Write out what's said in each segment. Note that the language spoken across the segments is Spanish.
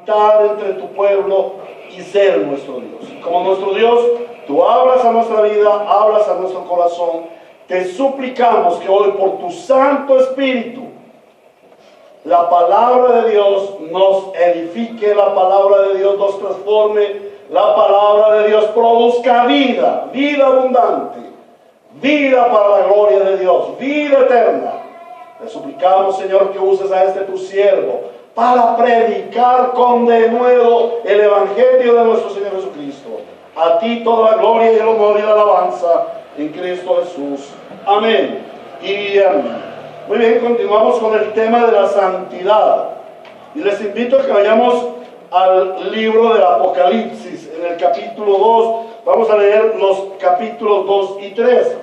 habitar entre tu pueblo y ser nuestro Dios. Y como nuestro Dios, tú hablas a nuestra vida, hablas a nuestro corazón. Te suplicamos que hoy por tu Santo Espíritu la palabra de Dios nos edifique, la palabra de Dios nos transforme, la palabra de Dios produzca vida, vida abundante, vida para la gloria de Dios, vida eterna. Te suplicamos, Señor, que uses a este tu siervo para predicar con denuedo el Evangelio de nuestro Señor Jesucristo. A ti toda la gloria y el honor y la alabanza en Cristo Jesús. Amén y amén. Muy bien, continuamos con el tema de la santidad. Y les invito a que vayamos al libro del Apocalipsis, en el capítulo 2. Vamos a leer los capítulos 2 y 3.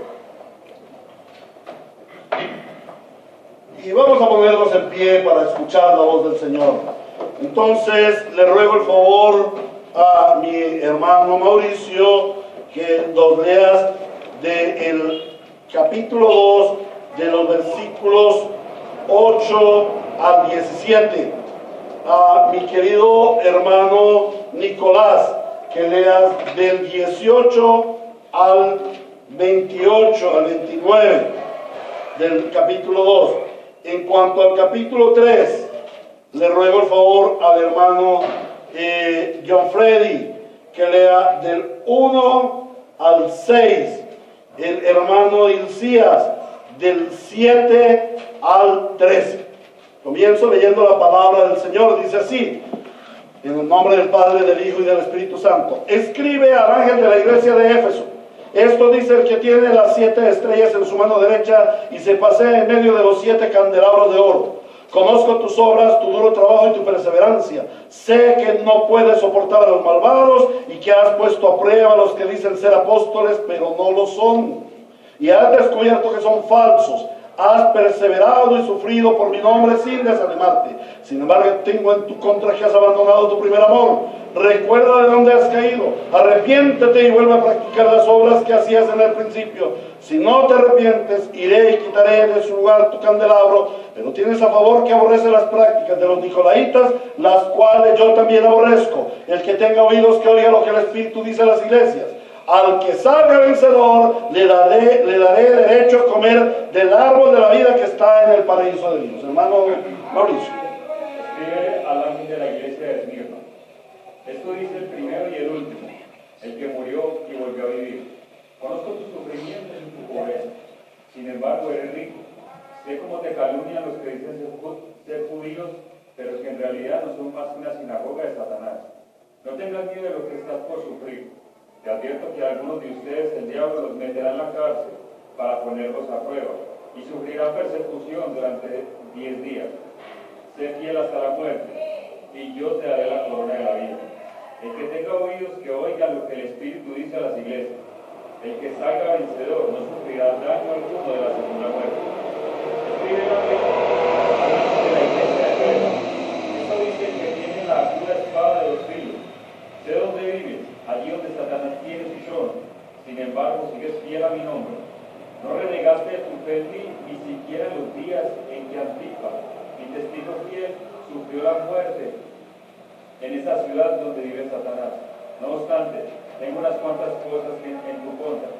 Y vamos a ponernos en pie para escuchar la voz del Señor. Entonces, le ruego el favor a mi hermano Mauricio que nos leas del capítulo 2, de los versículos 8 al 17. A mi querido hermano Nicolás, que leas del 18 al 28, al 29 del capítulo 2. En cuanto al capítulo 3, le ruego el favor al hermano John Freddy, que lea del 1 al 6. El hermano Ilcías, del 7 al 13. Comienzo leyendo la palabra del Señor. Dice así: en el nombre del Padre, del Hijo y del Espíritu Santo. Escribe al ángel de la iglesia de Éfeso: esto dice el que tiene las 7 estrellas en su mano derecha y se pasea en medio de los 7 candelabros de oro. Conozco tus obras, tu duro trabajo y tu perseverancia. Sé que no puedes soportar a los malvados y que has puesto a prueba a los que dicen ser apóstoles, pero no lo son. Y has descubierto que son falsos. Has perseverado y sufrido por mi nombre sin desanimarte. Sin embargo, tengo en tu contra que has abandonado tu primer amor. Recuerda de dónde has caído. Arrepiéntete y vuelve a practicar las obras que hacías en el principio. Si no te arrepientes, iré y quitaré de su lugar tu candelabro. Pero tienes a favor que aborrece las prácticas de los nicolaitas, las cuales yo también aborrezco. El que tenga oídos que oiga lo que el Espíritu dice a las iglesias. Al que salga vencedor le daré derecho a comer del árbol de la vida que está en el paraíso de Dios. Hermano Mauricio. Escribe al ángel de la iglesia de Esmirna: esto dice el primero y el último, el que murió y volvió a vivir. Conozco tus sufrimientos y tu pobreza, sin embargo eres rico. Sé cómo te calumnian los que dicen ser judíos, pero que en realidad no son más que una sinagoga de Satanás. No tengas miedo de lo que estás por sufrir. Te advierto que algunos de ustedes el diablo los meterá en la cárcel para ponerlos a prueba y sufrirán persecución durante 10 días. Sé fiel hasta la muerte y yo te daré la corona de la vida. El que tenga oídos que oiga lo que el Espíritu dice a las iglesias. El que salga vencedor no sufrirá daño alguno de la segunda muerte. Escribe la de la iglesia de Creta. Esto dice que tiene la aguda espada de 2 filos. Sé dónde vives, allí donde Satanás tiene su trono. Sin embargo, sigues fiel a mi nombre. No renegaste de tu fe en mí, ni siquiera en los días en que Antipas, mi testigo fiel, sufrió la muerte en esa ciudad donde vive Satanás. No obstante, tengo unas cuantas cosas en tu contra,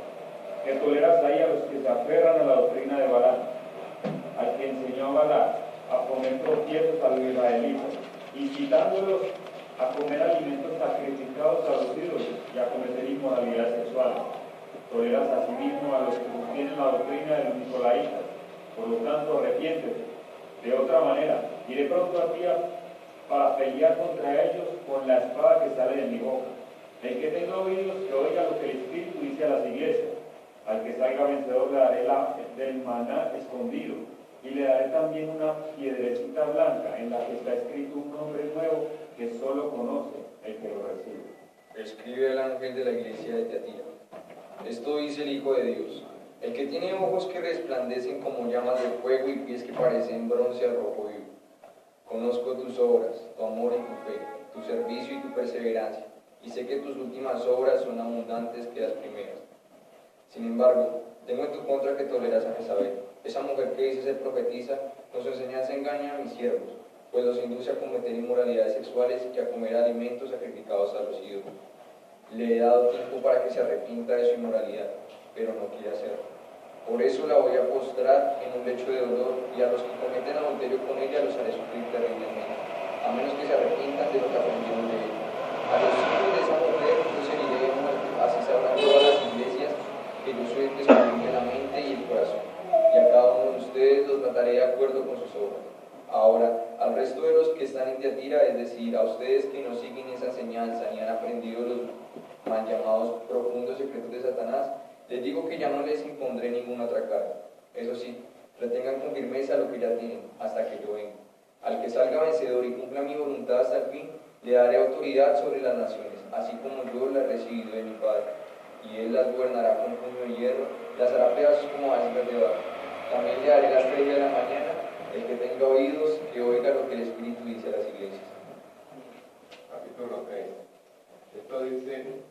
que toleras ahí a los que se aferran a la doctrina de Balaam, al que enseñó a Balaam a poner tropiezos a los israelitas, incitándolos a comer alimentos sacrificados a los ídolos y a cometer inmoralidad sexual. Toleras asimismo a los que sostienen la doctrina de los nicolaitas. Por lo tanto, arrepiéntete. De otra manera, iré pronto a ti para pelear contra ellos con la espada que sale de mi boca. El que tenga oídos, que oiga lo que el Espíritu dice a las iglesias. Al que salga vencedor le daré del maná escondido, y le daré también una piedrecita blanca en la que está escrito un nombre nuevo que solo conoce el que lo recibe. Escribe el ángel de la iglesia de Tiatira: esto dice el Hijo de Dios, el que tiene ojos que resplandecen como llamas de fuego y pies que parecen bronce al rojo vivo. Conozco tus obras, tu amor y tu fe, tu servicio y tu perseverancia, y sé que tus últimas obras son abundantes que las primeras. Sin embargo, tengo en tu contra que toleras a Jezabel, esa mujer que dice ser profetisa. Con su enseñanza engaña a mis siervos. pues los induce a cometer inmoralidades sexuales y a comer alimentos sacrificados a los ídolos. Le he dado tiempo para que se arrepienta de su inmoralidad, pero no quiere hacerlo. Por eso la voy a postrar en un lecho de dolor, y a los que cometen adulterio con ella los haré sufrir terriblemente, a menos que se arrepientan de lo que aprendieron de ella. A los hijos de esa mujer los heriré de muerte, así sabrán todas las iglesias que yo soy el que escudriña la mente y el corazón, y a cada uno de ustedes los trataré de acuerdo con sus obras. Ahora, al resto de los que están en Tiatira, es decir, a ustedes que no siguen esa enseñanza ni han aprendido los mal llamados profundos secretos de Satanás, les digo que ya no les impondré ninguna otra carga. Eso sí, retengan con firmeza lo que ya tienen, hasta que yo venga. Al que salga vencedor y cumpla mi voluntad hasta el fin, le daré autoridad sobre las naciones, así como yo la he recibido de mi Padre. Y él las gobernará con puño de hierro, las hará pedazos como vasijas de barro. También le daré la estrella de la mañana. El que tenga oídos, que oiga lo que el Espíritu dice a las iglesias. Capítulo 3. Esto dice,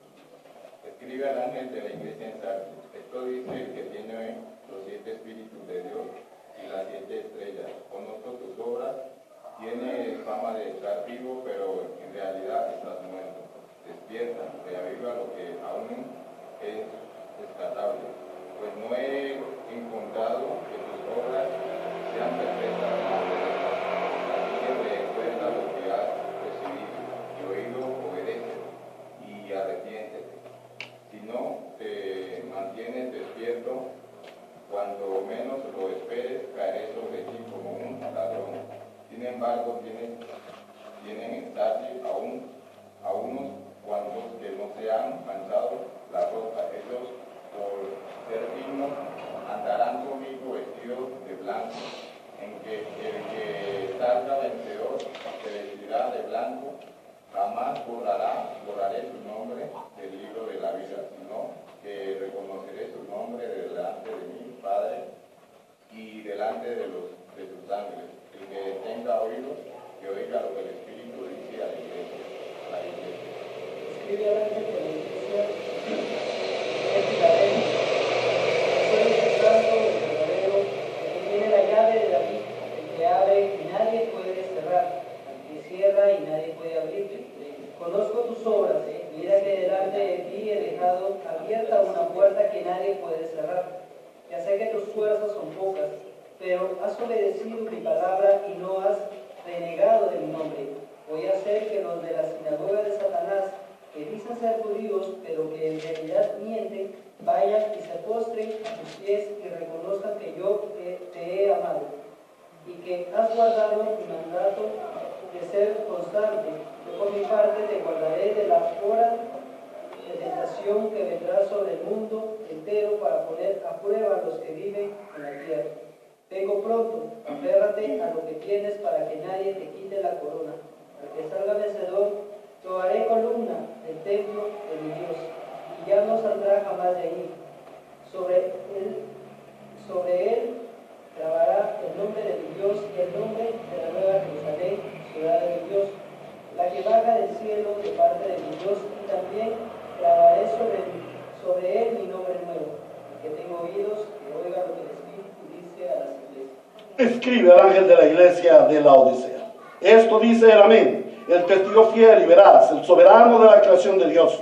escribe al ángel de la iglesia en Sardis. Esto dice el que tiene los 7 espíritus de Dios y las 7 estrellas. Conozco tus obras, tienes fama de estar vivo, pero en realidad estás muerto. Despierta, reaviva lo que aún es rescatable. Pues no he encontrado que tus obras sean perfectas delante de Dios. Así que recuerda lo que has recibido y oído, obedece y arrepiéntete. Si no te mantienes despierto, cuando menos lo esperes, caeré sobre ti como un ladrón. Sin embargo, tienen en Sardis a unos cuantos que no se han manchado la ropa. Ellos, por ser dignos, andarán conmigo vestidos de blanco, en que el que salga vencedor se vestirá de blanco. Jamás borraré su nombre del libro de la vida, sino que reconoceré su nombre delante de mi Padre y delante de sus ángeles. El que tenga oídos, que oiga lo que el Espíritu dice a la iglesia. Escribe al ángel de la iglesia en Filadelfia. Soy el santo, el verdadero, el que tiene la llave de David, el que abre y nadie puede cerrar, el que cierra y nadie puede abrir. Conozco tus obras, mira que delante de ti he dejado abierta una puerta que nadie puede cerrar. Ya sé que tus fuerzas son pocas, pero has obedecido mi palabra y no has renegado de mi nombre. Voy a hacer que los de la sinagoga de Satanás, que dicen ser judíos, pero que en realidad mienten, vayan y se postren a tus pies y reconozcan que yo te he amado y que has guardado mi mandato de ser constante. Yo por mi parte te guardaré de la hora de tentación que vendrá sobre el mundo entero para poner a prueba a los que viven en la tierra. Vengo pronto, aférrate a lo que tienes para que nadie te quite la corona. Al que salga vencedor, lo haré columna del templo de mi Dios, y ya no saldrá jamás de ahí. Sobre él grabará el nombre de mi Dios y el nombre de la nueva Jerusalén, ciudad de mi Dios, la que baja del cielo de parte de mi Dios, y también grabaré sobre él mi nombre nuevo. El que tenga oídos, que oiga lo que el Espíritu dice a las iglesias. Escribe al ángel de la iglesia de Laodicea. Esto dice el Amén, el testigo fiel y veraz, el soberano de la creación de Dios.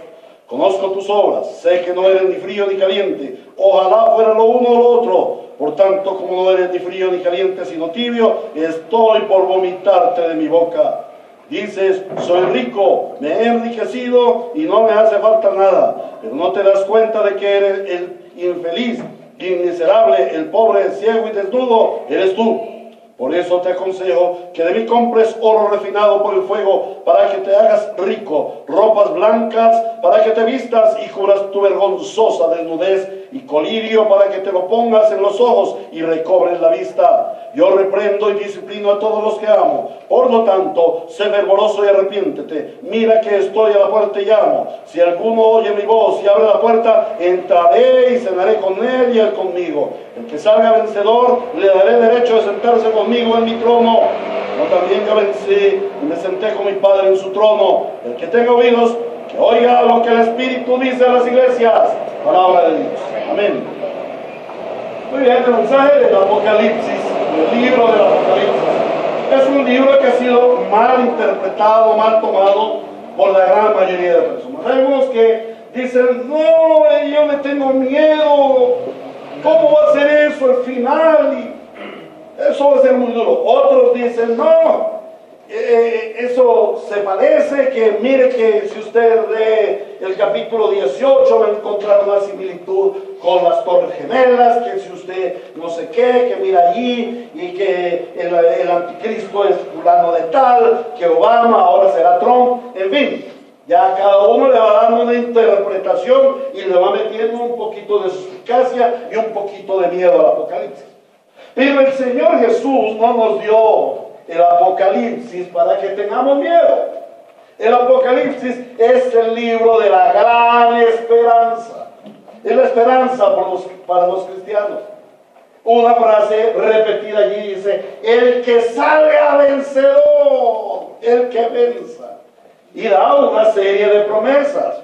Conozco tus obras, sé que no eres ni frío ni caliente. Ojalá fuera lo uno o lo otro. Por tanto, como no eres ni frío ni caliente, sino tibio, estoy por vomitarte de mi boca. Dices, soy rico, me he enriquecido y no me hace falta nada. Pero no te das cuenta de que eres el infeliz y miserable, el pobre, ciego y desnudo, eres tú. Por eso te aconsejo que de mí compres oro refinado por el fuego, para que te hagas rico, ropas blancas, para que te vistas y cubras tu vergonzosa desnudez, y colirio para que te lo pongas en los ojos y recobres la vista. Yo reprendo y disciplino a todos los que amo. Por lo tanto, sé fervoroso y arrepiéntete. Mira que estoy a la puerta y llamo. Si alguno oye mi voz y abre la puerta, entraré y cenaré con él y él conmigo. El que salga vencedor, le daré derecho de sentarse conmigo en mi trono. Yo también ya vencí y me senté con mi Padre en su trono. El que tenga oídos, que oiga lo que el Espíritu dice a las iglesias. Palabra de Dios. Amén. Muy bien, el mensaje del Apocalipsis, el libro del Apocalipsis. Es un libro que ha sido mal interpretado, mal tomado por la gran mayoría de personas. Hay algunos que dicen, no, yo me tengo miedo, ¿cómo va a ser eso al final? Y eso va a ser muy duro. Otros dicen, no, eso se parece, que mire que si usted lee el capítulo 18 va a encontrar una similitud con las Torres Gemelas, que si usted no sé qué, que mira allí, y que el anticristo es fulano de tal, que Obama ahora será Trump, en fin. Ya cada uno le va dando una interpretación y le va metiendo un poquito de suspicacia y un poquito de miedo al Apocalipsis. Pero el Señor Jesús no nos dio el Apocalipsis para que tengamos miedo. El Apocalipsis es el libro de la gran esperanza. Es la esperanza para los cristianos. Una frase repetida allí dice, el que salga vencedor, el que venza. Y da una serie de promesas.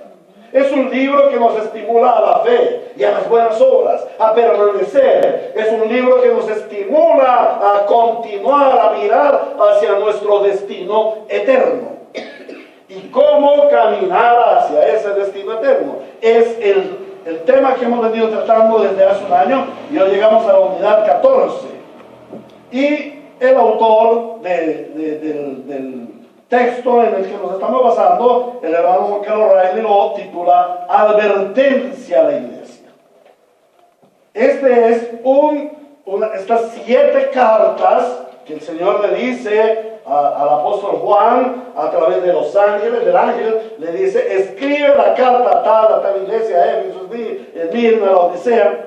Es un libro que nos estimula a la fe y a las buenas obras, a permanecer. Es un libro que nos estimula a continuar, a mirar hacia nuestro destino eterno. ¿Y cómo caminar hacia ese destino eterno? Es el tema que hemos venido tratando desde hace un año y hoy llegamos a la unidad 14. Y el autor del texto en el que nos estamos basando, el hermano Juan Carlos Riley, lo titula Advertencia a la Iglesia. Este es estas 7 cartas que el Señor le dice al apóstol Juan a través de los ángeles, del ángel, le dice, escribe la carta a tal iglesia, Éfeso, Esmirna, la Odisea.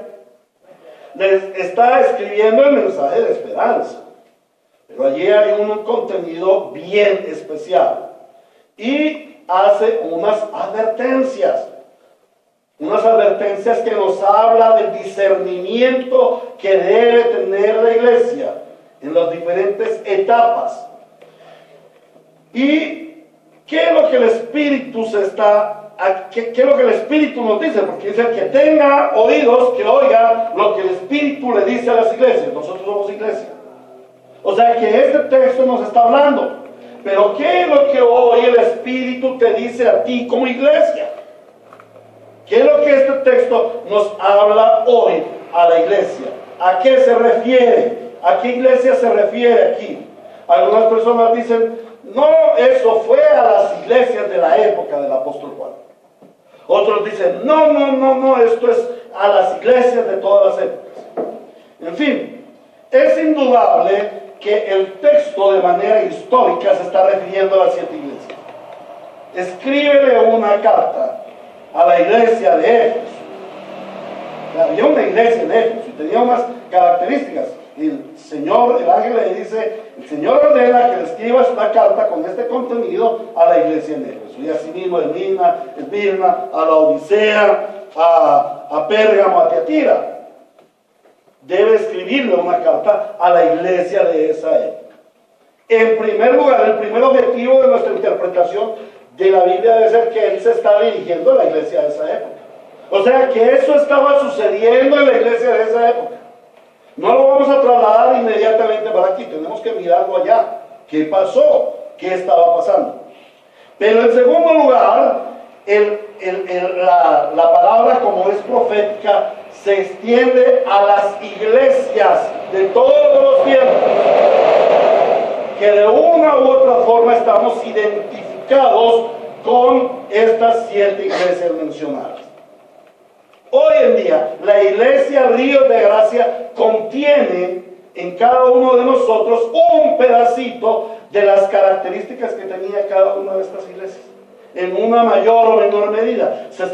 Les está escribiendo el mensaje de esperanza. Pero allí hay un contenido bien especial. Y hace unas advertencias que nos habla del discernimiento que debe tener la iglesia en las diferentes etapas. ¿Y qué es lo que el Espíritu qué es lo que el Espíritu nos dice? Porque dice que tenga oídos, que oiga lo que el Espíritu le dice a las iglesias. Nosotros somos iglesia. O sea que este texto nos está hablando. Pero ¿qué es lo que hoy el Espíritu te dice a ti como iglesia? ¿Qué es lo que este texto nos habla hoy a la iglesia? ¿A qué se refiere? ¿A qué iglesia se refiere aquí? Algunas personas dicen, no, eso fue a las iglesias de la época del apóstol Juan. Otros dicen, no, esto es a las iglesias de todas las épocas. En fin, es indudable que el texto de manera histórica se está refiriendo a las 7 iglesias. Escríbele una carta a la iglesia de Éfeso. Había una iglesia de Éfeso y tenía unas características. Y el ángel le dice, el Señor ordena que le escribas una carta con este contenido a la iglesia de Éfeso. Y asimismo Esmirna, a la Odisea, a Pérgamo, a Tiatira. Debe escribirle una carta a la iglesia de esa época. En primer lugar, el primer objetivo de nuestra interpretación de la Biblia debe ser que él se está dirigiendo a la iglesia de esa época. O sea que eso estaba sucediendo en la iglesia de esa época. No lo vamos a trasladar inmediatamente para aquí, tenemos que mirarlo allá. ¿Qué pasó? ¿Qué estaba pasando? Pero en segundo lugar, la palabra, como es profética, se extiende a las iglesias de todos los tiempos, que de una u otra forma estamos identificados con estas 7 iglesias mencionadas. Hoy en día, la iglesia Río de Gracia contiene en cada uno de nosotros un pedacito de las características que tenía cada una de estas iglesias, en una mayor o menor medida. Esta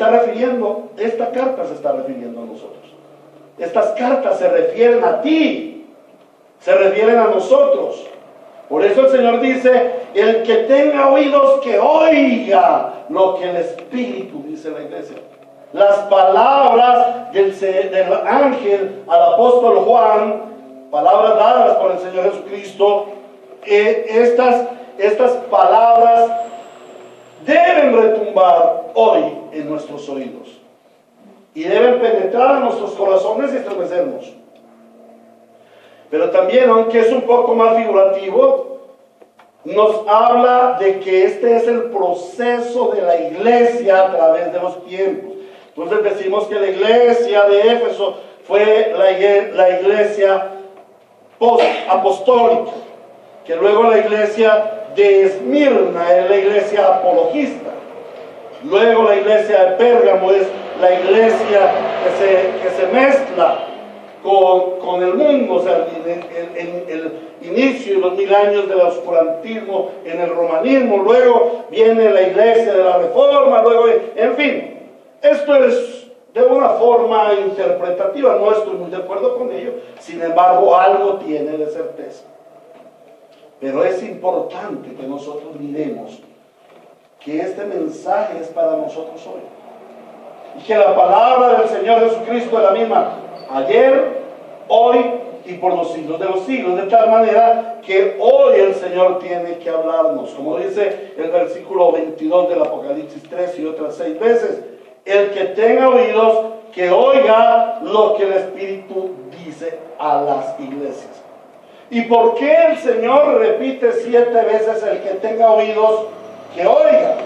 carta se está refiriendo a nosotros. Estas cartas se refieren a ti, se refieren a nosotros. Por eso el Señor dice, el que tenga oídos que oiga lo que el Espíritu dice a la iglesia. Las palabras del ángel al apóstol Juan, palabras dadas por el Señor Jesucristo, estas palabras deben retumbar hoy en nuestros oídos y deben penetrar en nuestros corazones y estremecernos. Pero también, aunque es un poco más figurativo, nos habla de que este es el proceso de la iglesia a través de los tiempos. Entonces decimos que la iglesia de Éfeso fue la iglesia post-apostólica, que luego la iglesia de Esmirna es la iglesia apologista, luego la iglesia de Pérgamo es la iglesia que se mezcla con el mundo, o sea, en el inicio de los 1000 años del oscurantismo, en el romanismo, luego viene la iglesia de la Reforma, luego, en fin, esto es de una forma interpretativa, no estoy muy de acuerdo con ello, sin embargo algo tiene de certeza. Pero es importante que nosotros miremos que este mensaje es para nosotros hoy. Y que la palabra del Señor Jesucristo es la misma ayer, hoy y por los siglos de los siglos. De tal manera que hoy el Señor tiene que hablarnos. Como dice el versículo 22 del Apocalipsis 3 y otras 6 veces. El que tenga oídos, que oiga lo que el Espíritu dice a las iglesias. ¿Y por qué el Señor repite 7 veces el que tenga oídos, que oiga?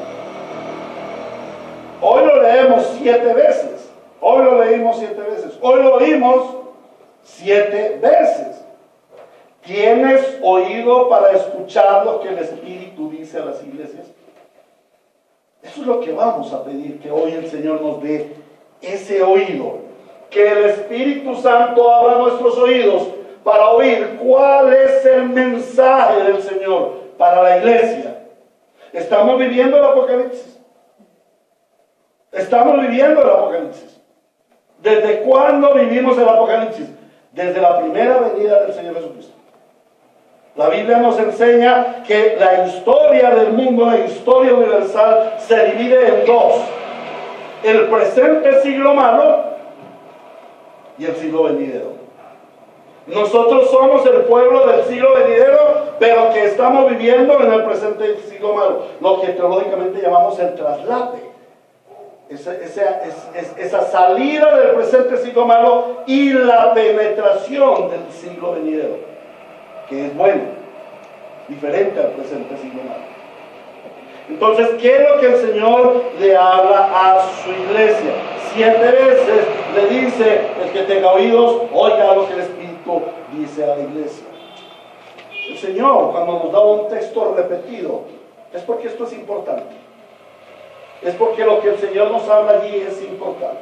Hoy lo leemos 7 veces. Hoy lo leímos 7 veces. Hoy lo oímos 7 veces. ¿Tienes oído para escuchar lo que el Espíritu dice a las iglesias? Eso es lo que vamos a pedir, que hoy el Señor nos dé ese oído. Que el Espíritu Santo abra nuestros oídos para oír cuál es el mensaje del Señor para la iglesia. ¿Estamos viviendo el Apocalipsis? ¿Estamos viviendo el Apocalipsis? ¿Desde cuándo vivimos el Apocalipsis? Desde la primera venida del Señor Jesucristo. La Biblia nos enseña que la historia del mundo, la historia universal, se divide en 2. El presente siglo malo y el siglo venidero. Nosotros somos el pueblo del siglo venidero, pero que estamos viviendo en el presente siglo malo. Lo que teológicamente llamamos el traslape. Esa salida del presente siglo malo y la penetración del siglo venidero, que es bueno, diferente al presente siglo malo. Entonces, ¿qué es lo que el Señor le habla a su iglesia? 7 veces le dice: el que tenga oídos, oiga lo que el Espíritu dice a la iglesia. El Señor, cuando nos da un texto repetido, es porque esto es importante. Es porque lo que el Señor nos habla allí es importante.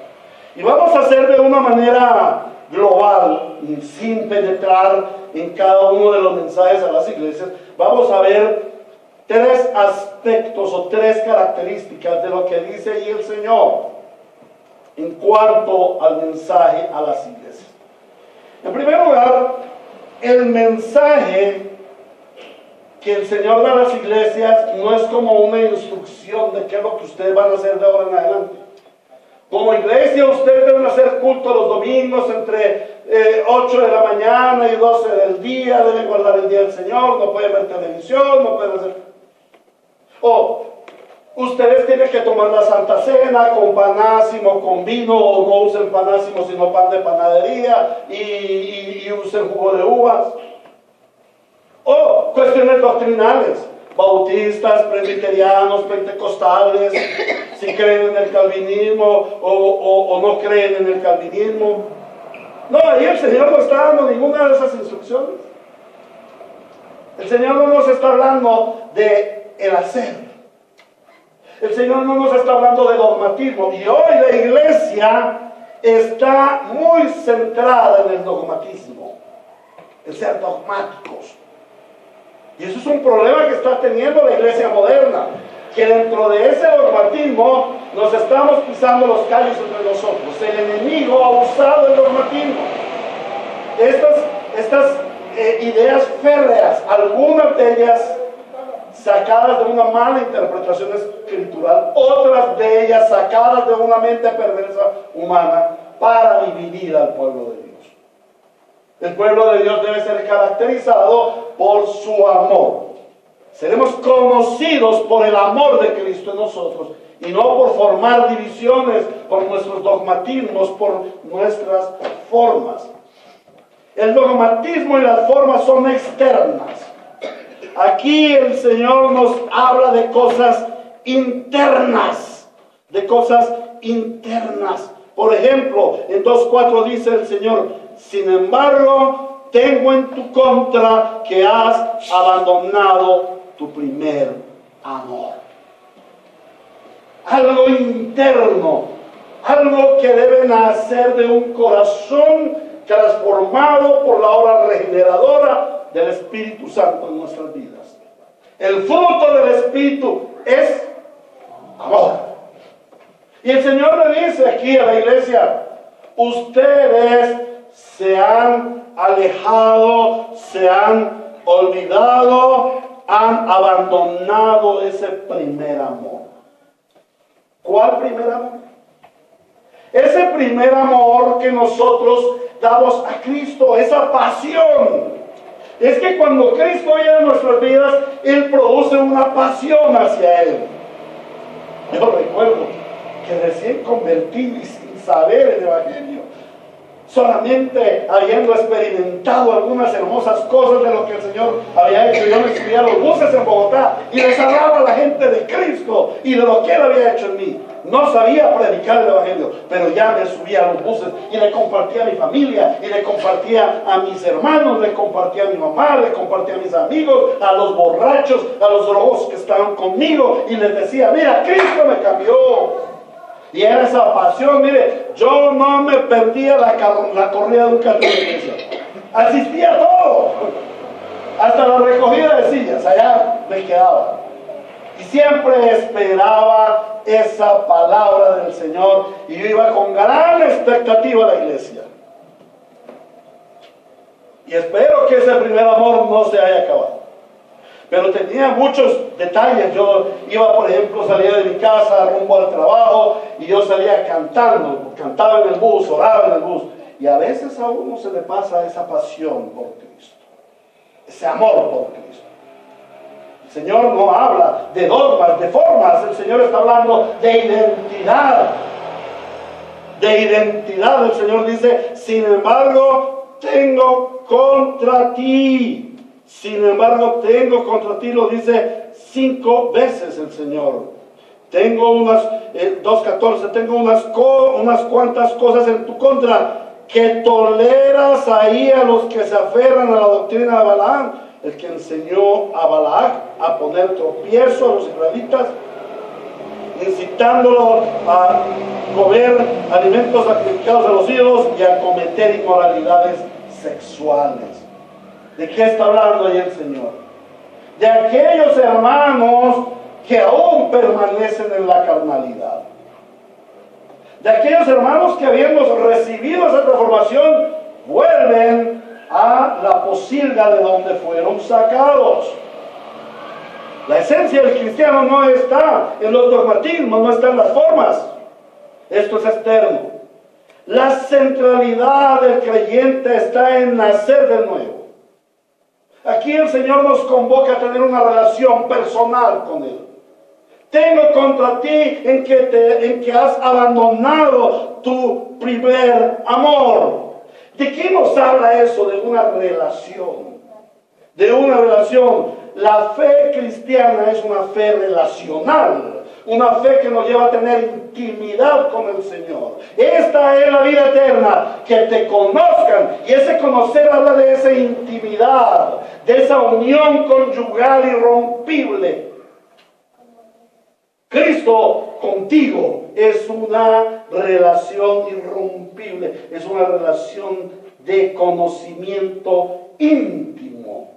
Y vamos a hacer de una manera global, sin penetrar en cada uno de los mensajes a las iglesias. Vamos a ver 3 aspectos o 3 características de lo que dice allí el Señor en cuanto al mensaje a las iglesias. En primer lugar, el mensaje que el Señor da a las iglesias no es como una instrucción de qué es lo que ustedes van a hacer de ahora en adelante. Como iglesia, ustedes deben hacer culto los domingos entre 8 de la mañana y 12 del día, deben guardar el día del Señor, no pueden ver televisión, no pueden hacer... O ustedes tienen que tomar la Santa Cena con panásimo, con vino, o no usen panásimo sino pan de panadería y usen jugo de uvas. O cuestiones doctrinales, bautistas, presbiterianos, pentecostales, si creen en el calvinismo o no creen en el calvinismo. No, ahí el Señor no está dando ninguna de esas instrucciones. El Señor no nos está hablando de el hacer. El Señor no nos está hablando de dogmatismo. Y hoy la iglesia está muy centrada en el dogmatismo, en ser dogmáticos. Y eso es un problema que está teniendo la iglesia moderna, que dentro de ese dogmatismo nos estamos pisando los callos entre nosotros. El enemigo ha usado el dogmatismo. Estas ideas férreas, algunas de ellas sacadas de una mala interpretación escritural, otras de ellas sacadas de una mente perversa humana para dividir al pueblo de Dios. El pueblo de Dios debe ser caracterizado por su amor. Seremos conocidos por el amor de Cristo en nosotros y no por formar divisiones, por nuestros dogmatismos, por nuestras formas. El dogmatismo y las formas son externas. aquí el Señor nos habla de cosas internas, de cosas internas. Por ejemplo, en 2:4 dice el Señor: sin embargo, tengo en tu contra que has abandonado tu primer amor. Algo interno, algo que debe nacer de un corazón transformado por la obra regeneradora del Espíritu Santo en nuestras vidas. El fruto del Espíritu es amor. Y el Señor le dice aquí a la iglesia: ustedes se han alejado, se han olvidado, han abandonado ese primer amor. ¿Cuál primer amor? Ese primer amor que nosotros damos a Cristo, esa pasión. Es que cuando Cristo viene a nuestras vidas, Él produce una pasión hacia Él. Yo recuerdo que recién convertido y sin saber el Evangelio, solamente habiendo experimentado algunas hermosas cosas de lo que el Señor había hecho, yo me subí a los buses en Bogotá y les hablaba a la gente de Cristo y de lo que Él había hecho en mí. No sabía predicar el Evangelio, pero ya me subía a los buses y le compartía a mi familia, y le compartía a mis hermanos, le compartía a mi mamá, le compartía a mis amigos, a los borrachos, a los drogos que estaban conmigo, y les decía: mira, Cristo me cambió. Y era esa pasión. Mire, yo no me perdía la corrida de un cartel de iglesia. Asistía a todo, hasta la recogida de sillas, allá me quedaba. Y siempre esperaba esa palabra del Señor, y yo iba con gran expectativa a la iglesia. Y espero que ese primer amor no se haya acabado. Pero tenía muchos detalles. Yo iba, por ejemplo, salía de mi casa rumbo al trabajo y yo salía cantando, cantaba en el bus, oraba en el bus. Y a veces a uno se le pasa esa pasión por Cristo, ese amor por Cristo. El Señor no habla de dogmas, de formas. El Señor está hablando de identidad. De identidad. El Señor dice: sin embargo, tengo contra ti. Sin embargo, tengo contra ti, lo dice 5 veces el Señor. Tengo 2:14, tengo unas cuantas cosas en tu contra, que toleras ahí a los que se aferran a la doctrina de Balaam, el que enseñó a Balac a poner tropiezo a los israelitas, incitándolo a comer alimentos sacrificados a los ídolos y a cometer inmoralidades sexuales. ¿De qué está hablando ahí el Señor? De aquellos hermanos que aún permanecen en la carnalidad. De aquellos hermanos que, habiendo recibido esa transformación, vuelven a la posilga de donde fueron sacados. La esencia del cristiano no está en los dogmatismos, no está en las formas. Esto es externo. La centralidad del creyente está en nacer de nuevo. Aquí el Señor nos convoca a tener una relación personal con Él. Tengo contra ti en que has abandonado tu primer amor. ¿De qué nos habla eso? De una relación. De una relación. La fe cristiana es una fe relacional. Una fe que nos lleva a tener intimidad con el Señor. Esta es la vida eterna, que te conozcan. Y ese conocer habla de esa intimidad, de esa unión conyugal irrompible. Cristo contigo es una relación irrompible, es una relación de conocimiento íntimo.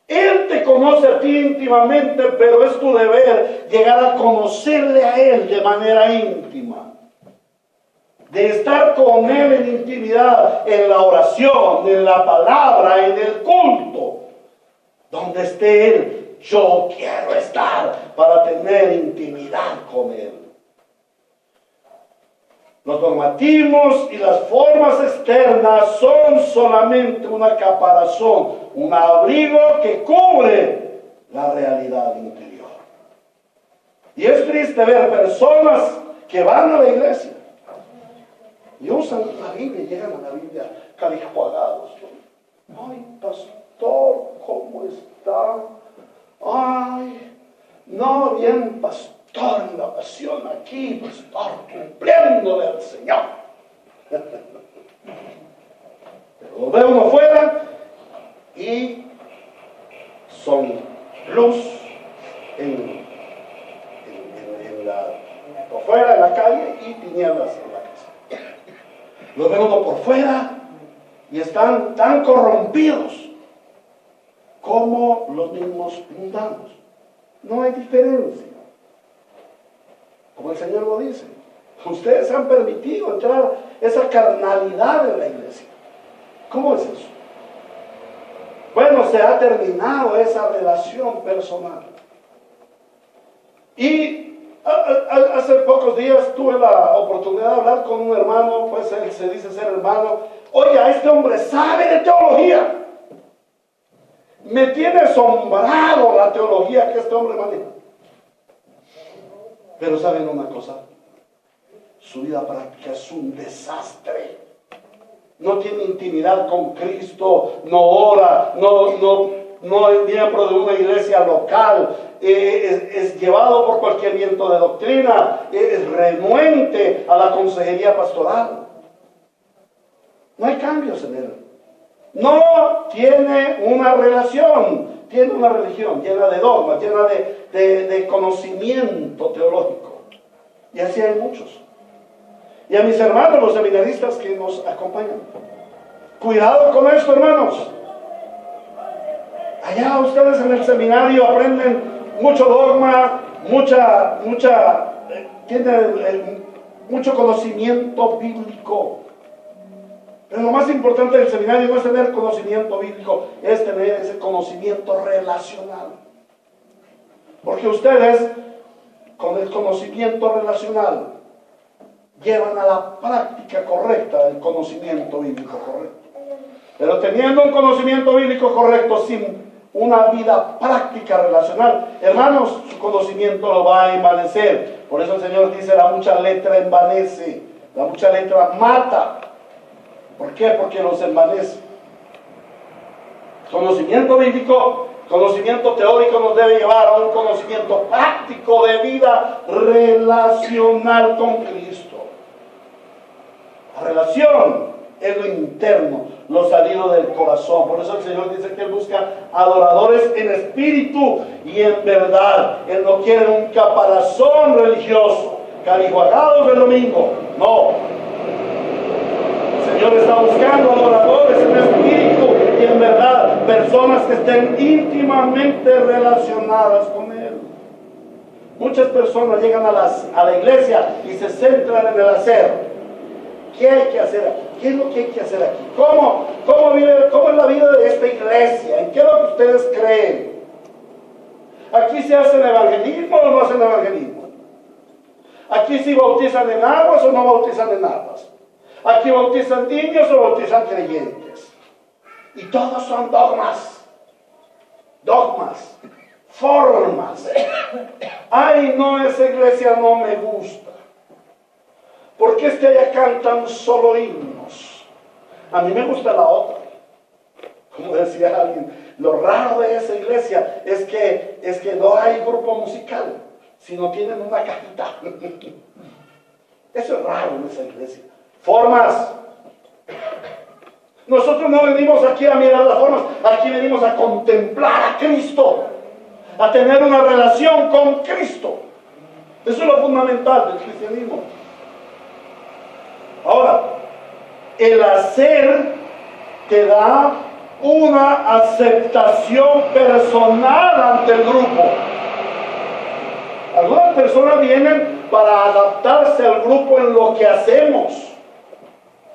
Él te conoce a ti íntimamente, pero es tu deber llegar a conocerle a Él de manera íntima. De estar con Él en intimidad, en la oración, en la palabra, en el culto. Donde esté Él, yo quiero estar para tener intimidad con Él. Los dogmatismos y las formas externas son solamente una caparazón, un abrigo que cubre la realidad interior. Y es triste ver personas que van a la iglesia y usan la Biblia y llegan a la Biblia calijuagados. Ay, pastor, ¿cómo está? Ay, no, bien, pastor, en la pasión aquí, pastor, cumpliéndole al Señor. Lo ve uno fuera y son luz por fuera en la calle y tinieblas en la casa. Lo ve uno por fuera y están tan corrompidos como los mismos mundanos. No hay diferencia. Como el Señor lo dice, ustedes han permitido entrar esa carnalidad en la iglesia. ¿Cómo es eso? Bueno, se ha terminado esa relación personal. Y hace pocos días tuve la oportunidad de hablar con un hermano, pues él se dice ser hermano. Oiga, este hombre sabe de teología. Me tiene asombrado la teología que este hombre maneja. Pero ¿saben una cosa? Su vida práctica es un desastre. No tiene intimidad con Cristo, no ora, no es miembro de una iglesia local, es llevado por cualquier viento de doctrina, es renuente a la consejería pastoral. No hay cambios en él. No tiene una relación, tiene una religión llena de dogmas, llena de conocimiento teológico. Y así hay muchos. Y a mis hermanos, los seminaristas que nos acompañan, cuidado con esto, hermanos. Allá ustedes en el seminario aprenden mucho dogma, tienen mucho conocimiento bíblico. Pero lo más importante del seminario no es tener conocimiento bíblico, es tener ese conocimiento relacional. Porque ustedes, con el conocimiento relacional, llevan a la práctica correcta el conocimiento bíblico correcto. Pero teniendo un conocimiento bíblico correcto sin una vida práctica relacional, hermanos, su conocimiento lo va a envanecer. Por eso el Señor dice, la mucha letra envanece, la mucha letra mata. ¿Por qué? Porque los envanece. Conocimiento bíblico, conocimiento teórico nos debe llevar a un conocimiento práctico de vida relacional con Cristo. La relación es lo interno, lo salido del corazón. Por eso el Señor dice que Él busca adoradores en espíritu y en verdad. Él no quiere un caparazón religioso, carihuagados del domingo. No. El Señor está buscando adoradores en espíritu y en verdad. Personas que estén íntimamente relacionadas con Él. Muchas personas llegan a la iglesia y se centran en el hacer. ¿Qué hay que hacer aquí? ¿Qué es lo que hay que hacer aquí? ¿Cómo es la vida de esta iglesia? ¿En qué es lo que ustedes creen? ¿Aquí se hace el evangelismo o no hacen evangelismo? ¿Aquí sí bautizan en aguas o no bautizan en aguas? ¿Aquí bautizan niños o bautizan creyentes? Y todos son dogmas, formas. Ay, no, esa iglesia no me gusta. ¿Por qué es que allá cantan solo himnos? A mí me gusta la otra. Como decía alguien, lo raro de esa iglesia es que no hay grupo musical, sino tienen una cajita. Eso es raro en esa iglesia. Formas. Nosotros no venimos aquí a mirar las formas, aquí venimos a contemplar a Cristo, a tener una relación con Cristo. Eso es lo fundamental del cristianismo. Ahora, el hacer te da una aceptación personal ante el grupo. Algunas personas vienen para adaptarse al grupo en lo que hacemos.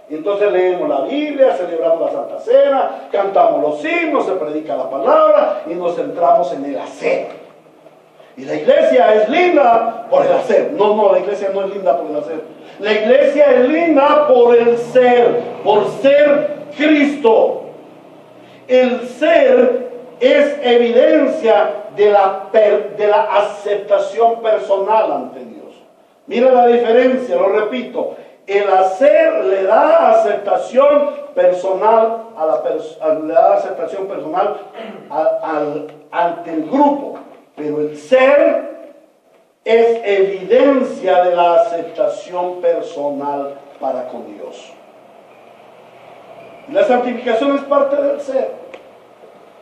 Y entonces leemos la Biblia, celebramos la Santa Cena, cantamos los himnos, se predica la palabra y nos centramos en el hacer. Y la iglesia es linda por el hacer. No, la iglesia no es linda por el hacer. La iglesia es linda por el ser, por ser Cristo. El ser es evidencia de la aceptación personal ante Dios. Mira la diferencia, lo repito. El hacer le da aceptación personal a le da aceptación personal ante el grupo, pero el ser es evidencia de la aceptación personal para con Dios. La santificación es parte del ser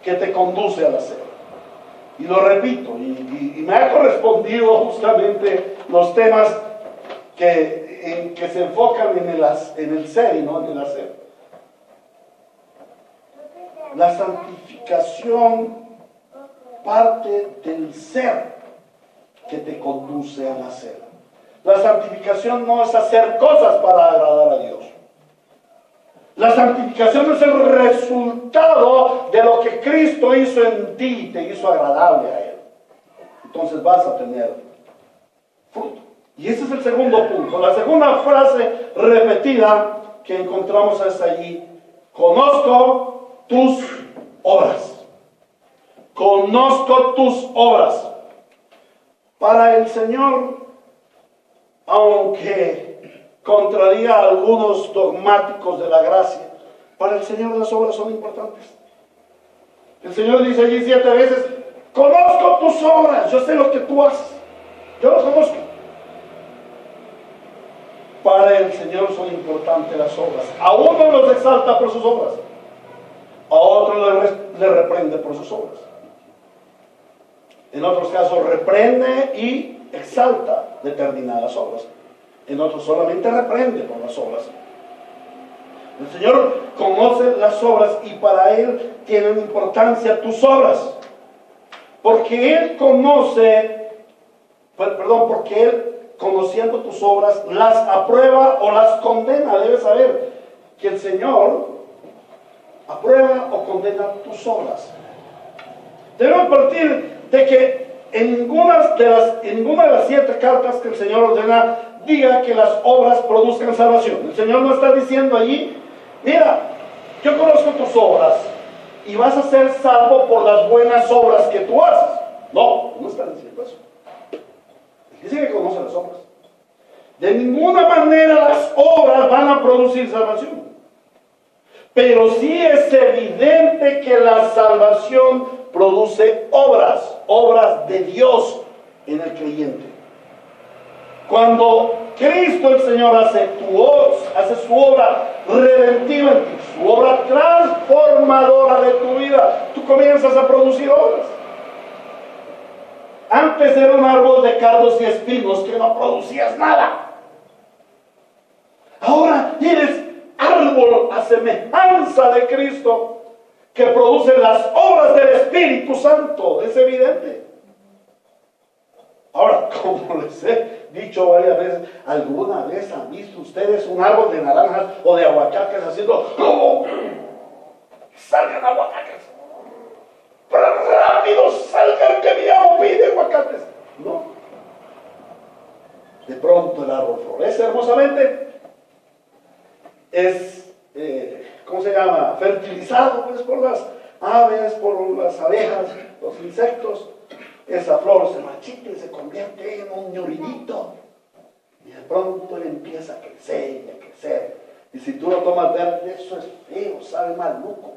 que te conduce al hacer. Y lo repito, y me ha correspondido justamente los temas que se enfocan en el ser y no en el hacer. La santificación parte del ser que te conduce al hacer. La santificación no es hacer cosas para agradar a Dios. La santificación es el resultado de lo que Cristo hizo en ti y te hizo agradable a Él. Entonces vas a tener fruto. Y ese es el segundo punto. La segunda frase repetida que encontramos es allí: conozco tus obras. Conozco tus obras. Para el Señor, aunque contraría a algunos dogmáticos de la gracia, para el Señor las obras son importantes. El Señor dice allí 7 veces: conozco tus obras, yo sé lo que tú haces, yo lo conozco. Para el Señor son importantes las obras. A uno los exalta por sus obras, a otro le reprende por sus obras. En otros casos reprende y exalta determinadas obras. En otros solamente reprende por las obras. El Señor conoce las obras y para Él tienen importancia tus obras. Porque Él porque Él, conociendo tus obras, las aprueba o las condena. Debes saber que el Señor aprueba o condena tus obras. Debemos partir de que en ninguna de las 7 cartas que el Señor ordena diga que las obras produzcan salvación. El Señor no está diciendo allí: mira, yo conozco tus obras y vas a ser salvo por las buenas obras que tú haces. No está diciendo eso. Dice que conoce las obras. De ninguna manera las obras van a producir salvación. Pero sí es evidente que la salvación produce obras de Dios en el creyente. Cuando Cristo el Señor hace su obra redentiva en ti, su obra transformadora de tu vida, tú comienzas a producir obras. Antes era un árbol de cardos y espinos que no producías nada. Ahora eres árbol a semejanza de Cristo que produce las obras del Espíritu Santo. Es evidente. Ahora, como les he dicho varias veces, ¿alguna vez han visto ustedes un árbol de naranjas o de aguacates haciendo ¡oh! ¡Salgan aguacates! ¡Pero rápido salgan que mi amo pide aguacates! No. De pronto el árbol florece hermosamente. Es, ¿cómo se llama? Fertilizado pues por las aves, por las abejas, los insectos. Esa flor se marchita y se convierte en un ñorinito. Y de pronto él empieza a crecer y a crecer. Y si tú lo tomas verde, eso es feo, sabe maluco.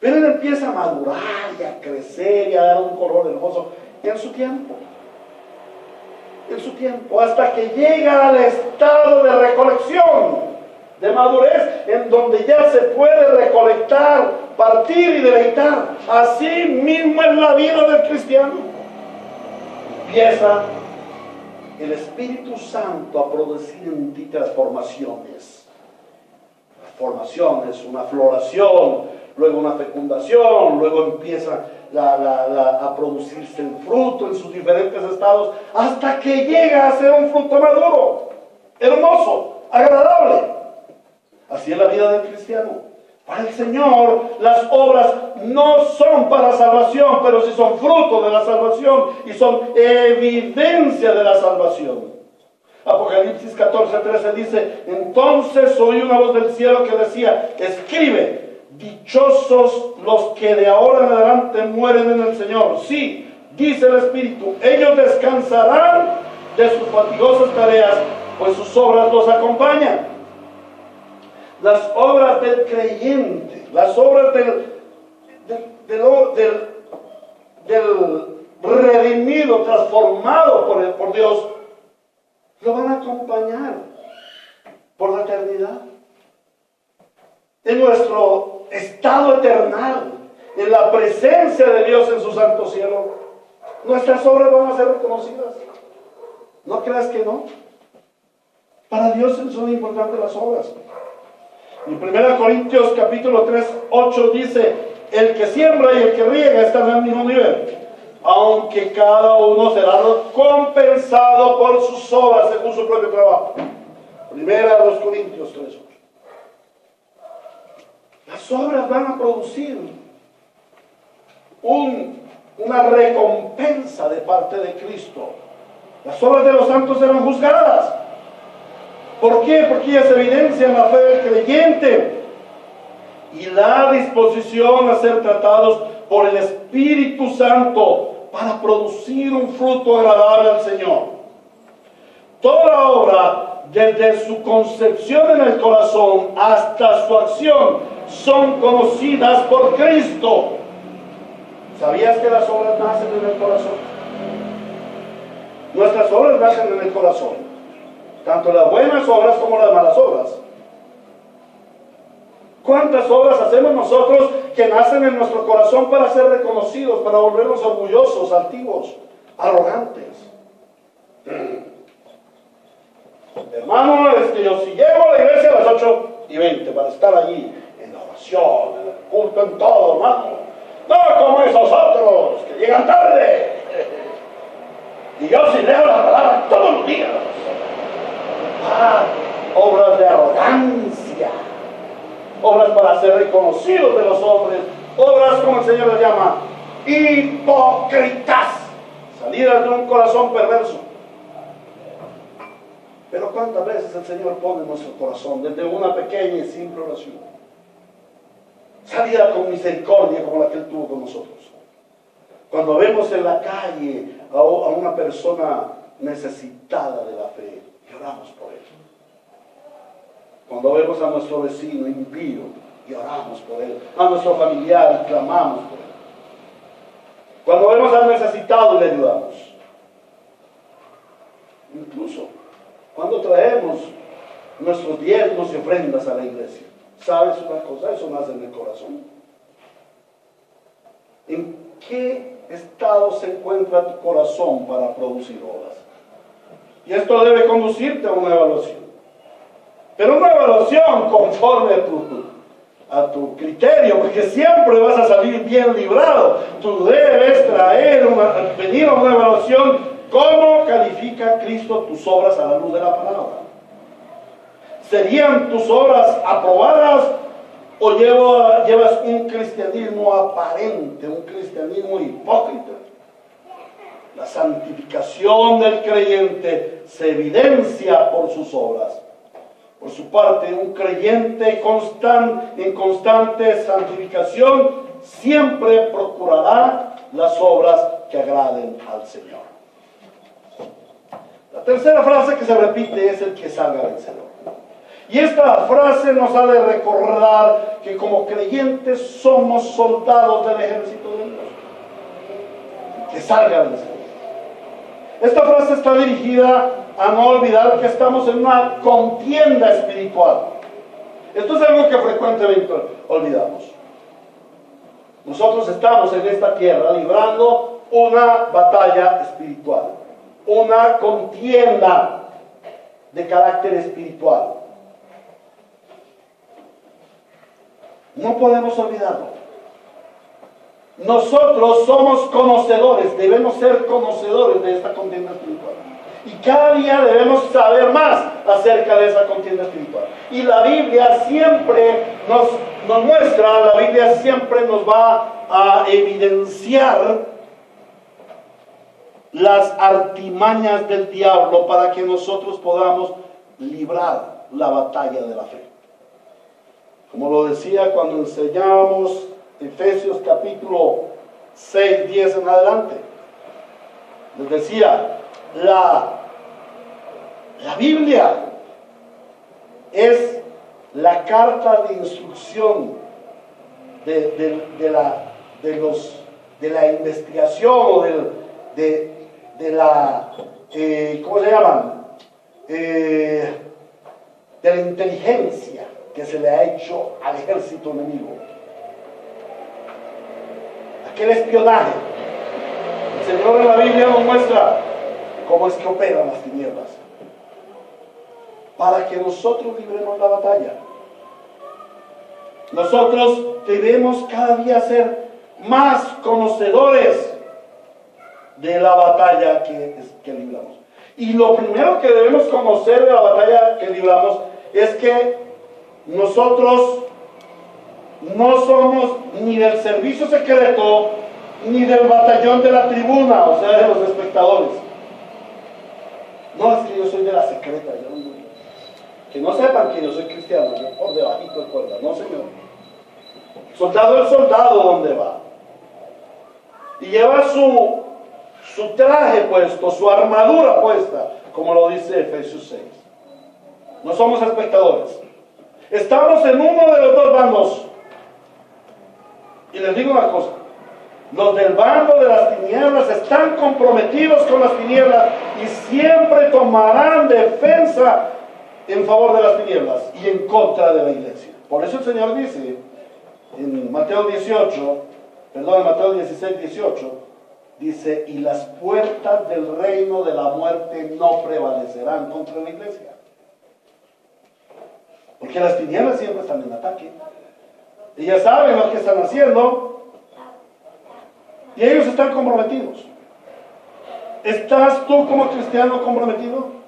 Pero él empieza a madurar y a crecer y a dar un color hermoso en su tiempo. En su tiempo, hasta que llega al estado de recolección, de madurez, en donde ya se puede recolectar, partir y deleitar. Así mismo es la vida del cristiano. Empieza el Espíritu Santo a producir en ti transformaciones. Transformaciones, una floración, luego una fecundación, luego empieza a producirse el fruto en sus diferentes estados, hasta que llega a ser un fruto maduro, hermoso, agradable. Así es la vida del cristiano. Para el Señor, las obras no son para salvación, pero sí son fruto de la salvación y son evidencia de la salvación. Apocalipsis 14:13 dice: entonces oí una voz del cielo que decía: escribe, dichosos los que de ahora en adelante mueren en el Señor. Sí, dice el Espíritu, ellos descansarán de sus fatigosas tareas pues sus obras los acompañan. Las obras del creyente, las obras del redimido, transformado por Dios, lo van a acompañar por la eternidad. En nuestro estado eternal, en la presencia de Dios en su santo cielo, nuestras obras van a ser reconocidas. ¿No creas que no? Para Dios son importantes las obras. En 1 Corintios capítulo 3, 8 dice: el que siembra y el que riega están al mismo nivel, aunque cada uno será compensado por sus obras según su propio trabajo. 1 Corintios 3, 8. Las obras van a producir una recompensa de parte de Cristo. Las obras de los santos serán juzgadas. ¿Por qué? Porque ellas evidencian la fe del creyente y la disposición a ser tratados por el Espíritu Santo para producir un fruto agradable al Señor. Toda obra, desde su concepción en el corazón hasta su acción, son conocidas por Cristo. ¿Sabías que las obras nacen en el corazón? Nuestras obras nacen en el corazón. Tanto las buenas obras como las malas obras. ¿Cuántas obras hacemos nosotros que nacen en nuestro corazón para ser reconocidos, para volvernos orgullosos, altivos, arrogantes? Hermano, yo si llego a la iglesia a las 8:20 para estar allí en la oración, en el culto, en todo, hermano. No como esos otros que llegan tarde. Y yo sí leo la palabra todos los días. Obras de arrogancia, obras para ser reconocidos de los hombres, obras, como el Señor las llama, hipócritas, salidas de un corazón perverso. Pero cuántas veces el Señor pone en nuestro corazón, desde una pequeña y simple oración, salida con misericordia como la que Él tuvo con nosotros. Cuando vemos en la calle a una persona necesitada de la fe, y oramos por él. Cuando vemos a nuestro vecino impío y oramos por él, a nuestro familiar y clamamos por él. Cuando vemos al necesitado y le ayudamos. Incluso cuando traemos nuestros diezmos y ofrendas a la iglesia. ¿Sabes una cosa? Eso nace en el corazón. ¿En qué estado se encuentra tu corazón para producir obras? Y esto debe conducirte a una evaluación. Pero una evaluación conforme a tu criterio, porque siempre vas a salir bien librado. Tú debes venir a una evaluación. ¿Cómo califica Cristo tus obras a la luz de la palabra? ¿Serían tus obras aprobadas o llevas un cristianismo aparente, un cristianismo hipócrita? La santificación del creyente se evidencia por sus obras. Por su parte, un creyente en constante santificación siempre procurará las obras que agraden al Señor. La tercera frase que se repite es el que salga vencedor. Y esta frase nos ha de recordar que como creyentes somos soldados del ejército de Dios. El que salga vencedor. Esta frase está dirigida a no olvidar que estamos en una contienda espiritual. Esto es algo que frecuentemente olvidamos. Nosotros estamos en esta tierra librando una batalla espiritual, una contienda de carácter espiritual. No podemos olvidarlo. Nosotros somos conocedores, debemos ser conocedores de esta contienda espiritual. Y cada día debemos saber más acerca de esa contienda espiritual. Y la Biblia siempre nos muestra, la Biblia siempre nos va a evidenciar las artimañas del diablo para que nosotros podamos librar la batalla de la fe. Como lo decía cuando enseñábamos Efesios capítulo 6, 10 en adelante. Les decía, la La Biblia es la carta de instrucción de la investigación o de la, ¿cómo se llaman? De la inteligencia que se le ha hecho al ejército enemigo. Aquel espionaje. El Señor en la Biblia nos muestra cómo es que operan las tinieblas, para que nosotros libremos la batalla. Nosotros debemos cada día ser más conocedores de la batalla que libramos. Y lo primero que debemos conocer de la batalla que libramos es que nosotros no somos ni del servicio secreto ni del batallón de la tribuna, o sea, de los espectadores. No, es que yo soy de la secreta. Que no sepan que yo soy cristiano, yo por debajito de cuerda. No, señor. Soldado es soldado, ¿dónde va? Y lleva su traje puesto, su armadura puesta, como lo dice Efesios 6. No somos espectadores. Estamos en uno de los dos bandos. Y les digo una cosa. Los del bando de las tinieblas están comprometidos con las tinieblas y siempre tomarán defensa en favor de las tinieblas y en contra de la iglesia. Por eso el Señor dice en Mateo 16, 18, dice, y las puertas del reino de la muerte no prevalecerán contra la iglesia. Porque las tinieblas siempre están en ataque. Ellas saben lo que están haciendo y ellos están comprometidos. ¿Estás tú como cristiano comprometido?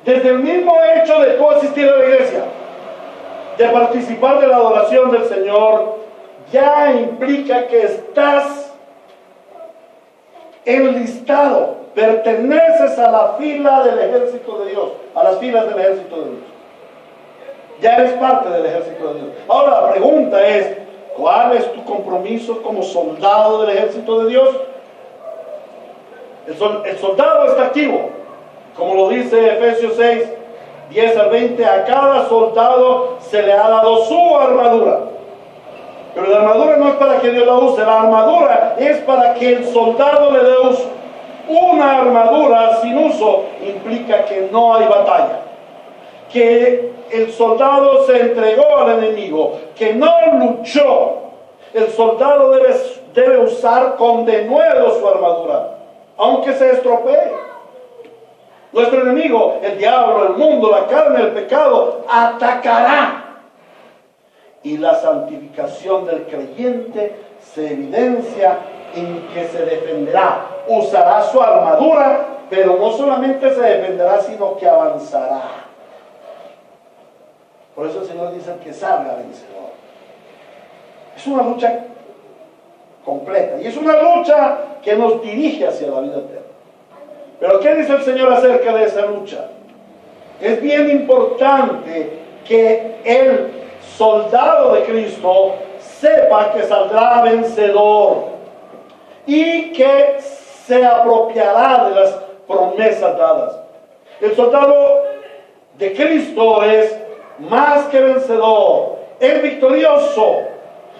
Desde el mismo hecho de tú asistir a la iglesia, de participar de la adoración del Señor, ya implica que estás enlistado, perteneces a la fila del ejército de Dios, a las filas del ejército de Dios. Ya eres parte del ejército de Dios. Ahora la pregunta es, ¿cuál es tu compromiso como soldado del ejército de Dios? El soldado está activo, como lo dice Efesios 6, 10 al 20, a cada soldado se le ha dado su armadura. Pero la armadura no es para que Dios la use, la armadura es para que el soldado le dé uso. Una armadura sin uso implica que no hay batalla, que el soldado se entregó al enemigo, que no luchó. El soldado debe usar con denuedo su armadura, aunque se estropee. Nuestro enemigo, el diablo, el mundo, la carne, el pecado, atacará. Y la santificación del creyente se evidencia en que se defenderá. Usará su armadura, pero no solamente se defenderá, sino que avanzará. Por eso el Señor dice que salga vencedor. Es una lucha completa y es una lucha que nos dirige hacia la vida eterna. Pero ¿qué dice el Señor acerca de esa lucha? Es bien importante que el soldado de Cristo sepa que saldrá vencedor y que se apropiará de las promesas dadas. El soldado de Cristo es más que vencedor, es victorioso,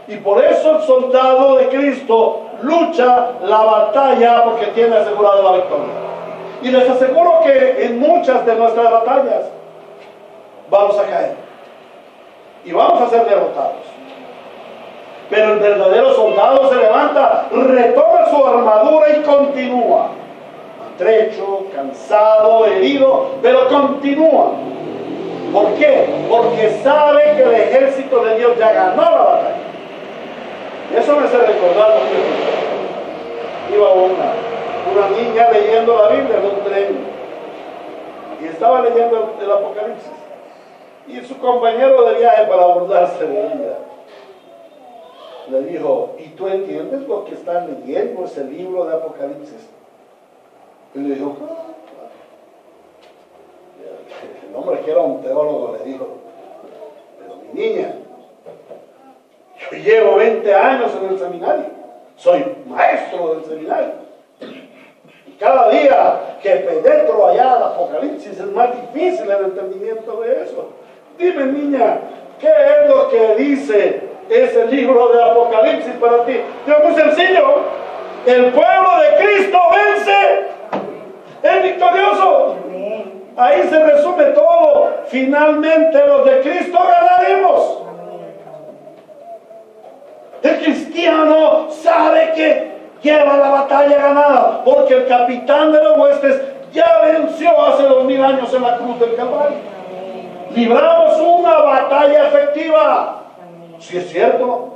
y por eso el soldado de Cristo lucha la batalla porque tiene asegurado la victoria. Y les aseguro que en muchas de nuestras batallas vamos a caer y vamos a ser derrotados. Pero el verdadero soldado se levanta, retoma su armadura y continúa. Maltrecho, cansado, herido, pero continúa. ¿Por qué? Porque sabe que el ejército de Dios ya ganó la batalla. Y eso me hace recordar que iba una niña leyendo la Biblia en un tren y estaba leyendo el Apocalipsis. Y su compañero de viaje, para burlarse de ella, le dijo, ¿y tú entiendes lo que están leyendo, ese libro de Apocalipsis? Y le dijo, claro. El hombre que era un teólogo le dijo, pero mi niña, yo llevo 20 años en el seminario, soy maestro del seminario. Y cada día que penetro allá al Apocalipsis. Es más difícil el entendimiento de eso. Dime, niña, ¿qué es lo que dice ese libro de Apocalipsis para ti? Es muy sencillo. El pueblo de Cristo vence, es victorioso. Ahí se resume todo. Finalmente los de Cristo ganaremos. El cristiano sabe que lleva la batalla ganada, porque el capitán de los huestes ya venció hace 2000 años en la cruz del Calvario. Libramos una batalla efectiva. Si es cierto,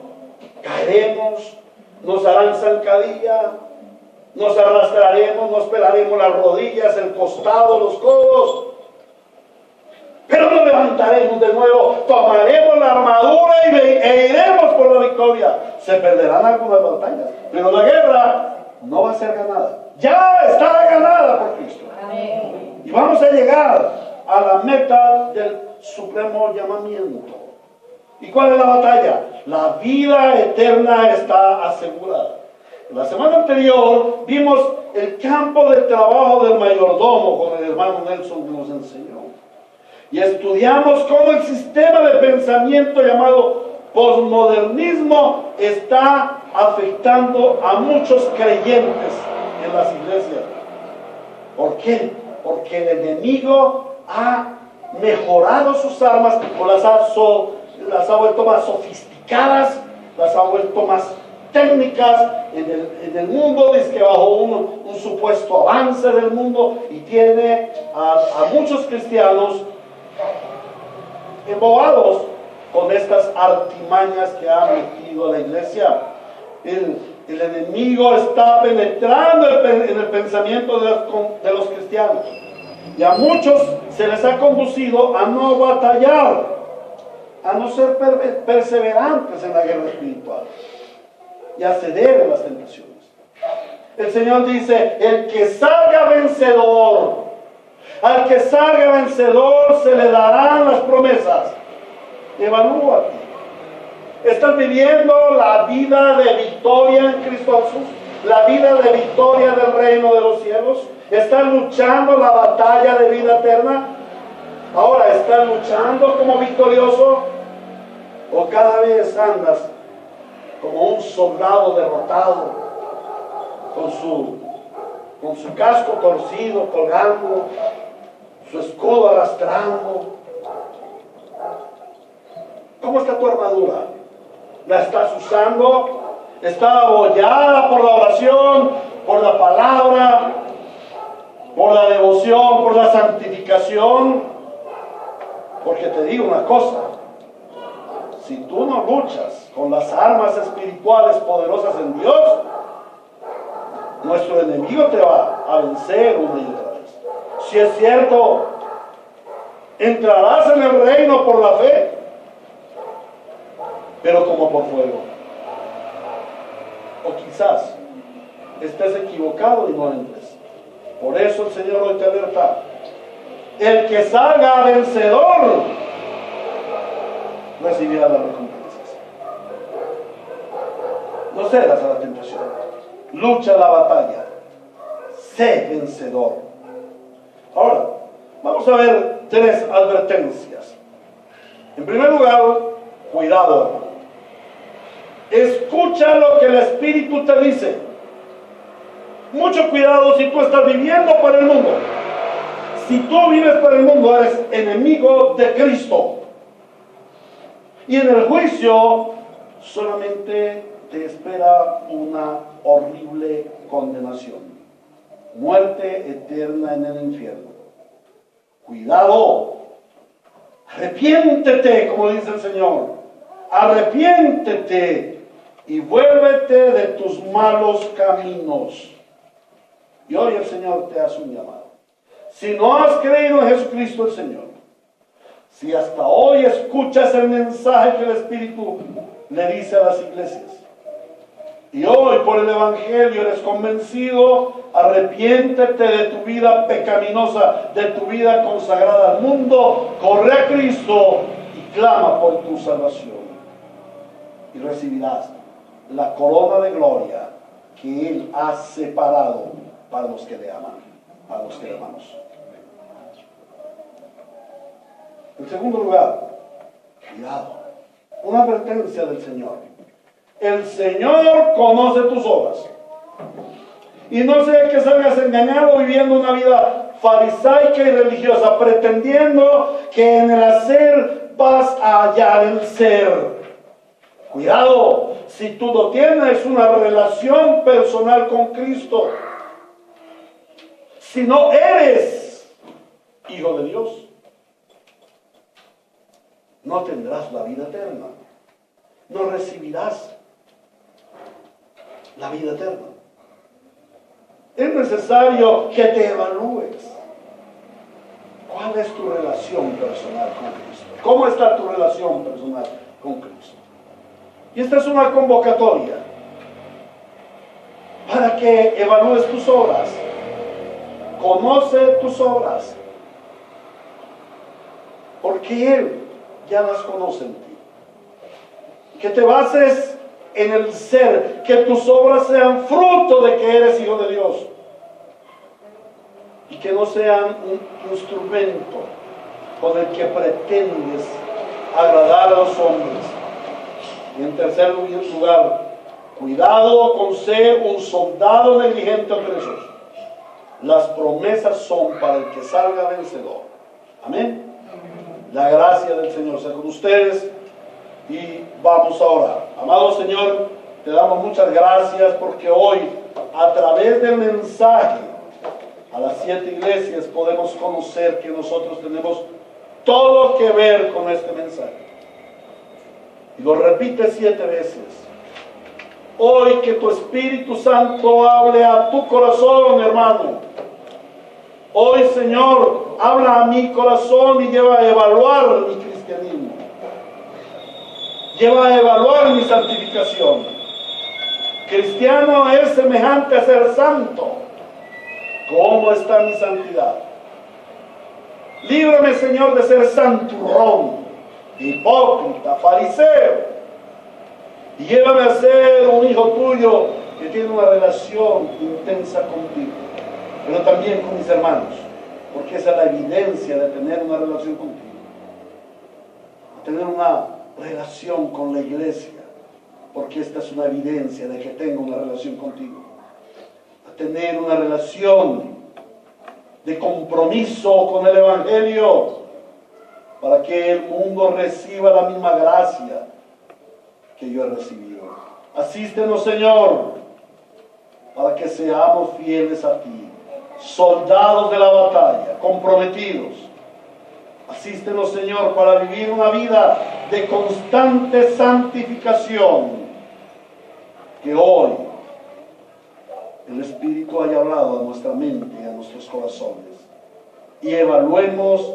caeremos, nos harán zancadilla, nos arrastraremos, nos pelaremos las rodillas, el costado, los codos, pero nos levantaremos de nuevo, tomaremos la armadura e iremos por la victoria. Se perderán algunas batallas, pero la guerra no va a ser ganada. Ya está ganada por Cristo. Y vamos a llegar a la meta del supremo llamamiento. ¿Y cuál es la batalla? La vida eterna está asegurada. La semana anterior vimos el campo de trabajo del mayordomo con el hermano Nelson que nos enseñó. Y estudiamos cómo el sistema de pensamiento llamado posmodernismo está afectando a muchos creyentes en las iglesias. ¿Por qué? Porque el enemigo ha mejorado sus armas o las ha vuelto más sofisticadas, las ha vuelto más técnicas en el mundo, dice que bajo un supuesto avance del mundo, y tiene a muchos cristianos embobados con estas artimañas que ha metido a la iglesia. El enemigo está penetrando en el pensamiento de los cristianos, y a muchos se les ha conducido a no batallar, a no ser perseverantes en la guerra espiritual y a ceder en las tentaciones. El Señor dice: el que salga vencedor, al que salga vencedor se le darán las promesas. Evalúate. ¿Estás viviendo la vida de victoria en Cristo Jesús? ¿La vida de victoria del reino de los cielos? ¿Estás luchando la batalla de vida eterna? Ahora, ¿estás luchando como victorioso? ¿O cada vez andas como un soldado derrotado, con su casco torcido colgando, su escudo arrastrando? ¿Cómo está tu armadura? ¿La estás usando? ¿Está abollada por la oración, por la palabra, por la devoción, por la santificación? Porque te digo una cosa: si tú no luchas con las armas espirituales poderosas en Dios, nuestro enemigo te va a vencer una y otra vez. Si es cierto, entrarás en el reino por la fe, pero como por fuego. O quizás estés equivocado y no entres. Por eso el Señor hoy te alerta: el que salga vencedor recibirá las recompensas. No cedas a la tentación, lucha la batalla, sé vencedor. Ahora, vamos a ver 3 advertencias. En primer lugar, cuidado, hermano. Escucha lo que el Espíritu te dice. Mucho cuidado si tú estás viviendo para el mundo. Si tú vives para el mundo, eres enemigo de Cristo. Y en el juicio solamente te espera una horrible condenación: muerte eterna en el infierno. Cuidado, arrepiéntete, como dice el Señor, arrepiéntete y vuélvete de tus malos caminos. Y hoy el Señor te hace un llamado. Si no has creído en Jesucristo el Señor, si hasta hoy escuchas el mensaje que el Espíritu le dice a las iglesias, y hoy por el Evangelio eres convencido, arrepiéntete de tu vida pecaminosa, de tu vida consagrada al mundo, corre a Cristo y clama por tu salvación. Y recibirás la corona de gloria que Él ha separado para los que le aman. a los que amamos. En segundo lugar, cuidado, una advertencia del Señor. El Señor conoce tus obras. Y no sea que salgas engañado viviendo una vida farisaica y religiosa, pretendiendo que en el hacer vas a hallar el ser. Cuidado, si tú no tienes una relación personal con Cristo, si no eres hijo de Dios, no tendrás la vida eterna, no recibirás la vida eterna. Es necesario que te evalúes. ¿Cuál es tu relación personal con Cristo? ¿Cómo está tu relación personal con Cristo? Y esta es una convocatoria para que evalúes tus obras. Conoce tus obras, porque Él ya las conoce en ti. Que te bases en el ser, que tus obras sean fruto de que eres hijo de Dios y que no sean un instrumento con el que pretendes agradar a los hombres. Y en tercer lugar, cuidado con ser un soldado negligente o perezoso. Las promesas son para el que salga vencedor. Amén. La gracia del Señor sea con ustedes y vamos a orar. Amado Señor, te damos muchas gracias porque hoy, a través del mensaje a las 7 iglesias, podemos conocer que nosotros tenemos todo que ver con este mensaje. Y lo repite 7 veces. Hoy que tu Espíritu Santo hable a tu corazón, hermano. Hoy, Señor, habla a mi corazón y lleva a evaluar mi cristianismo. Lleva a evaluar mi santificación. Cristiano es semejante a ser santo. ¿Cómo está mi santidad? Líbrame, Señor, de ser santurrón, hipócrita, fariseo. Y llévame a ser un hijo tuyo que tiene una relación intensa contigo, pero también con mis hermanos, porque esa es la evidencia de tener una relación contigo, de tener una relación con la iglesia, porque esta es una evidencia de que tengo una relación contigo, a tener una relación de compromiso con el Evangelio, para que el mundo reciba la misma gracia que yo he recibido. Asístenos, Señor, para que seamos fieles a ti, soldados de la batalla, comprometidos. Asístenos, Señor, para vivir una vida de constante santificación. Que hoy el Espíritu haya hablado a nuestra mente y a nuestros corazones. Y evaluemos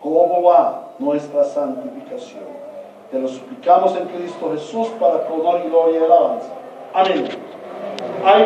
cómo va nuestra santificación. Te lo suplicamos en Cristo Jesús para tu honor y gloria y alabanza. Amén.